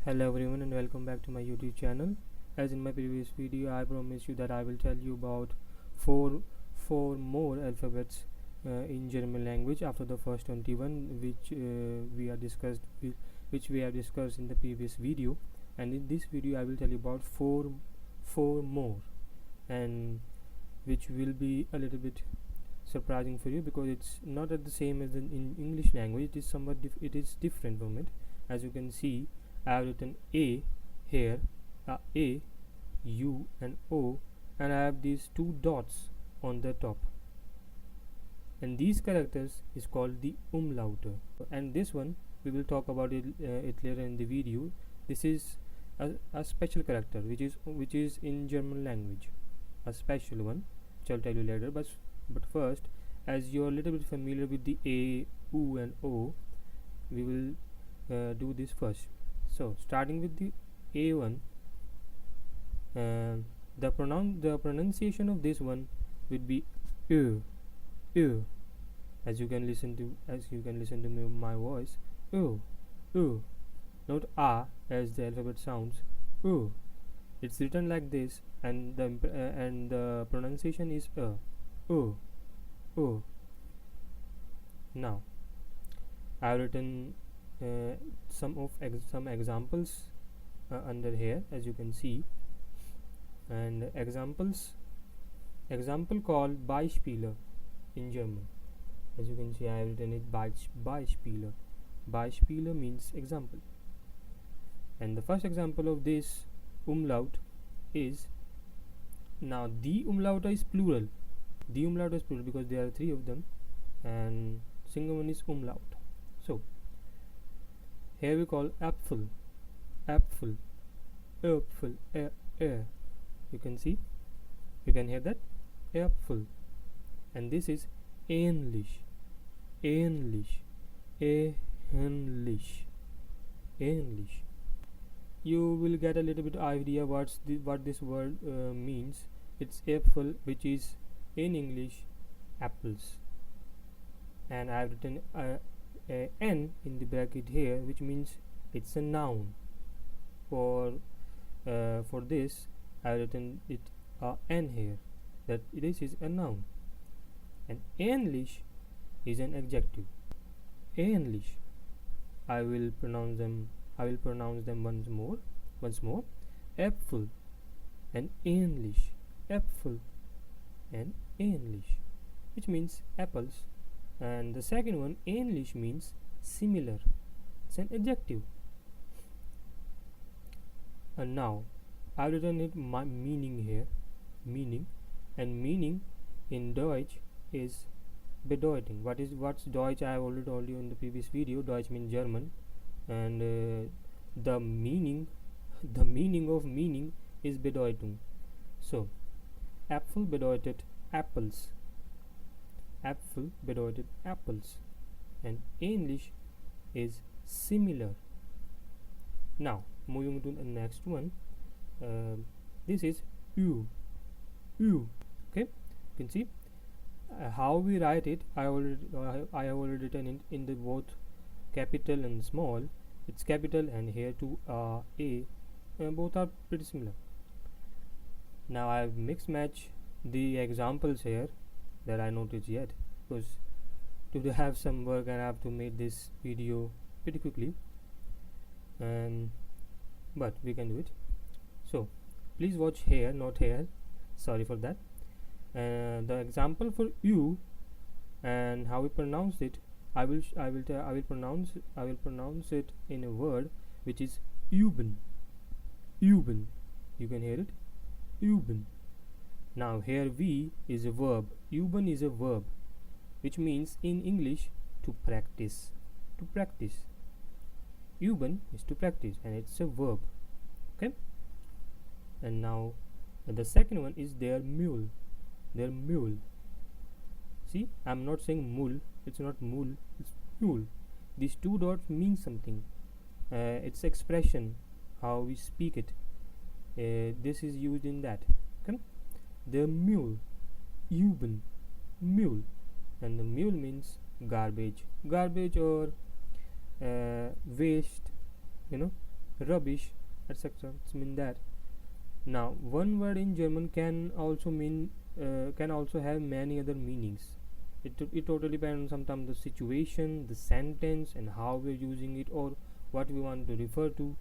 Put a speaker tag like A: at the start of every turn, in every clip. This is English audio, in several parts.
A: Hello everyone and welcome back to my YouTube channel. As in my previous video, I promised you that I will tell you about four more alphabets in German language after the first 21, which we have discussed in the previous video. And in this video, I will tell you about four more, and which will be a little bit surprising for you because it's not at the same as in English language. It is somewhat it is different from it. As you can see, I have written A here, A, U and O, and I have these two dots on the top, and these characters is called the umlaute, and this one we will talk about it later in the video. This is a special character which is in German language, a special one which I'll tell you later. But first, as you're a little bit familiar with the A, U and O, we will do this first. So starting with the A1, the pronunciation of this one would be U, U. As you can listen to my voice, U, U, not A as the alphabet sounds. U. It's written like this, and the pronunciation is U, U. Now I've written some examples under here, as you can see, and example called Beispiele in German. As you can see, I have written it Beispiele. Beispiele means example, and the first example of this umlaut is, now Die Umlaute is plural. Die Umlaute is plural because there are three of them, and single one is umlaut. So here we call Apfel, Apfel, Apfel, you can see, you can hear that, Apfel. And this is ähnlich, ähnlich, ähnlich, ähnlich. You will get a little bit idea what this word means. It's Apfel, which is in English apples, and I have written N in the bracket here, which means it's a noun. For this, I have written it N here, that this is a noun. And ähnlich is an adjective. Ähnlich, I will pronounce them once more. Äpfel and ähnlich, Äpfel and ähnlich, which means apples. And the second one, ähnlich, means similar. It's an adjective. And now I've written it my meaning here, meaning, and meaning in Deutsch is bedeuten. What's Deutsch? I have already told you in the previous video. Deutsch means German, and the meaning of meaning is Bedeutung. So Apfel bedeutet apples. Apfel bedeutet apples, and ähnlich is similar. Now moving to the next one, this is U. Okay, you can see how we write it. I have already written it in the both capital and small. It's capital, and here too A, both are pretty similar. Now I have mix match the examples here that I noticed yet, because to have some work and I have to make this video pretty quickly, but we can do it. So please watch here, not here, sorry for that. The example for U and how we pronounce it, I will pronounce it in a word which is üben. Üben, you can hear it, üben. Now here V is a verb, üben is a verb, which means in English to practice. To practice. Üben is to practice, and it's a verb. Okay. And now the second one is their mule. Their mule. See, I'm not saying mul. It's not mul. It's mule. These two dots mean something. It's expression, how we speak it. This is used in that. Okay. The mule, üben, mule, and the mule means garbage or waste, rubbish, etc. It's mean that. Now, one word in German can also mean can also have many other meanings. It totally depends on sometimes the situation, the sentence, and how we're using it or what we want to refer to.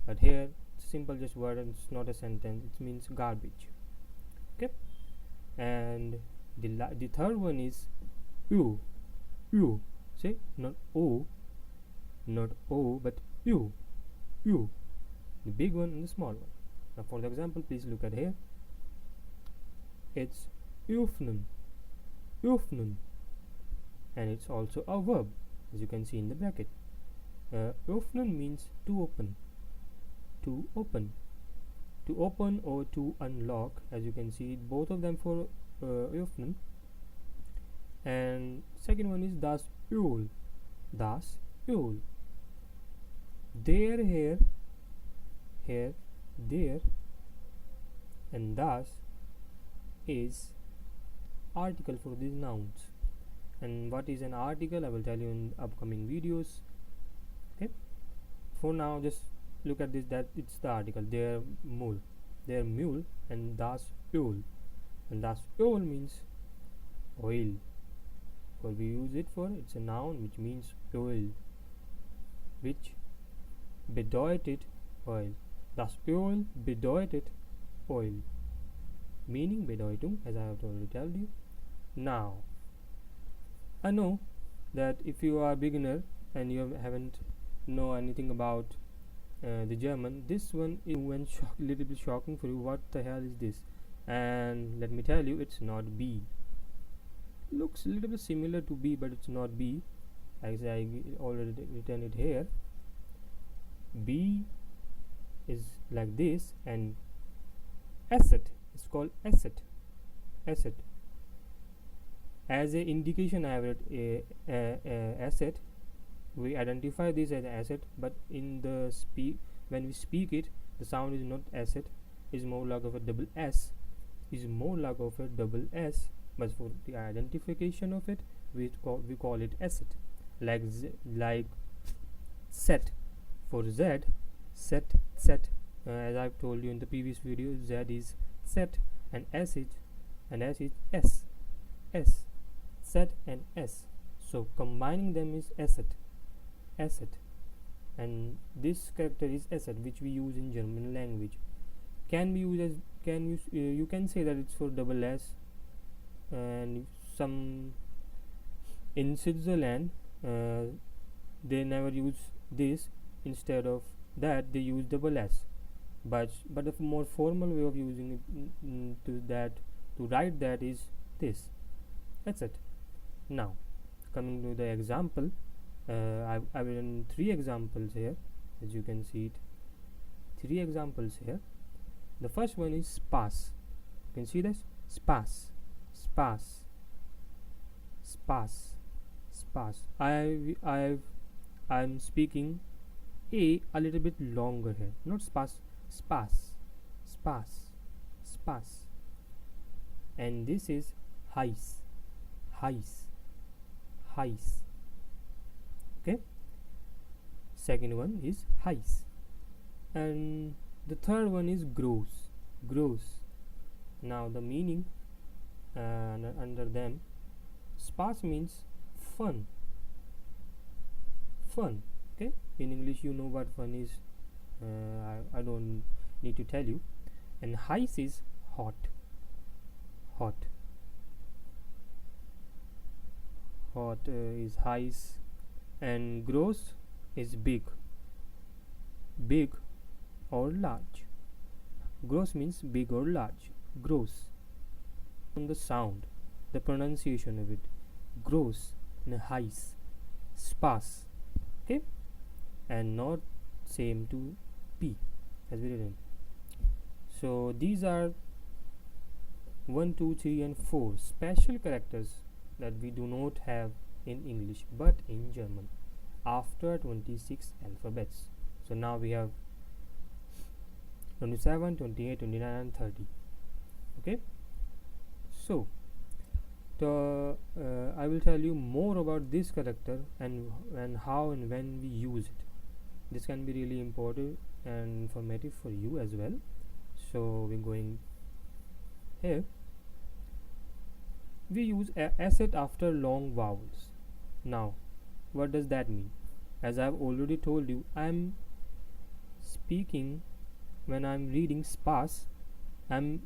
A: But here, it's simple just word and it's not a sentence. It means garbage. Okay, and the third one is you. You say not o, not o, but you. You, the big one and the small one. Now, for the example, please look at here. It's öffnen, öffnen, and it's also a verb, as you can see in the bracket. Öffnen means to open, to open, to open or to unlock, as you can see both of them for öffnen. And second one is das Öl, das Öl. There, here, there, and das is article for these nouns. And what is an article, I will tell you in upcoming videos. Okay, for now just look at this, that it's the article, their mule, and das Öl, and das Öl means oil. For we use it for, it's a noun which means oil, which bedeutet oil. Das Öl bedeutet oil, meaning Bedeutung, as I have already told you. Now, I know that if you are a beginner and you haven't know anything about the German, this one is little bit shocking for you. What the hell is this? And let me tell you, it's not B. Looks a little bit similar to B, but it's not B, as I already written it here. B is like this, and asset is called asset. Asset, as a indication, I have written asset. We identify this as asset, but in the when we speak it, the sound is not asset, is more like of a double S, but for the identification of it, we call it asset. Like like set, for Z, set. As I've told you in the previous video, Z is set, and S is S, set and S. So combining them is asset, and this character is asset, which we use in German language. Can be used as you can say that it's for double S, and some in Switzerland they never use this. Instead of that, they use double S, but a more formal way of using it to write that is this. That's it. Now, coming to the example, I've written 3 examples here, as you can see it. 3 examples here. The first one is spas. You can see this, spas. I'm speaking a little bit longer here, not spas, and this is heiß. Okay, second one is heiß, and the third one is gross. Now the meaning under them, spas means fun. Okay, in English you know what fun is, I don't need to tell you. And heiß is hot, is heiß, and gross is big or large. Gross means big or large. Gross. On the sound, the pronunciation of it, gross and heiß, spas. Okay, and not same to P as we written. So these are 1, 2, 3 and 4 special characters that we do not have in English but in German after 26 alphabets. So now we have 27, 28, 29 and 30. Okay, so I will tell you more about this character and how and when we use it. This can be really important and informative for you as well. So we're going here. We use asset after long vowels. Now what does that mean? As I've already told you, I'm speaking when I'm reading sparse, I'm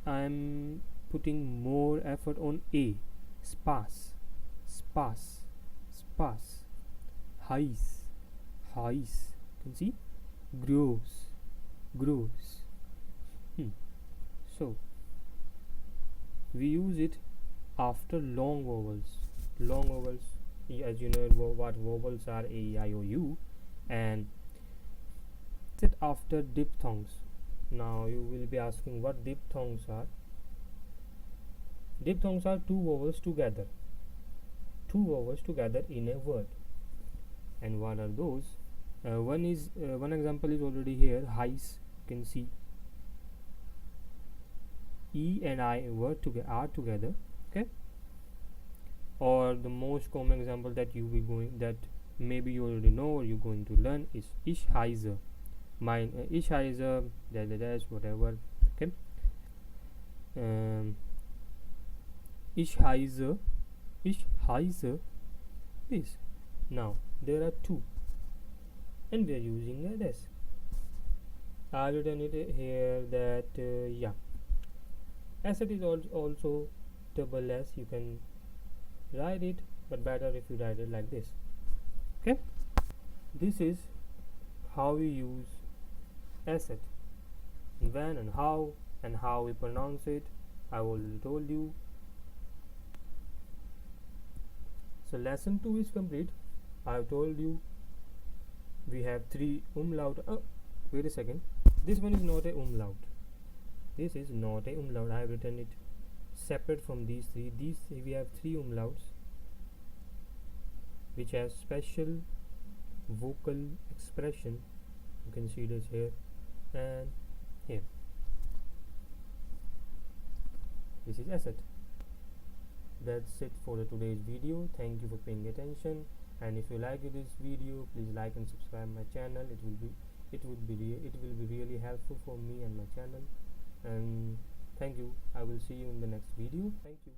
A: I'm putting more effort on a. Sparse, sparse, sparse. Heiß, heiß. You can see gross, gross. So we use it after long vowels. Long vowels, as you know what vowels are: a, e, I, o, u, and sit after diphthongs. Now you will be asking what diphthongs are. Diphthongs are two vowels together in a word. And what are those? One example is already here. Heiß. You can see e and I word are together. Okay. Or the most common example that maybe you already know or you're going to learn is ich heiße. Mine ich heiße dash whatever. Okay. Ich heiße this. Now there are two, and we are using this. I've written it here that yeah, asset is also double S. You can write it, but better if you write it like this. Okay, this is how we use asset, when and how we pronounce it. I already told you. So lesson 2 is complete. I have told you we have 3 umlaut. Wait a second, this one is not a umlaut. This is not a umlaut. I have written it separate from these 3. We have 3 umlauts which have special vocal expression. You can see this here and here. This is asset. That's it for today's video. Thank you for paying attention, and if you like this video, please like and subscribe my channel. It will be really helpful for me and my channel. And thank you. I will see you in the next video. Thank you.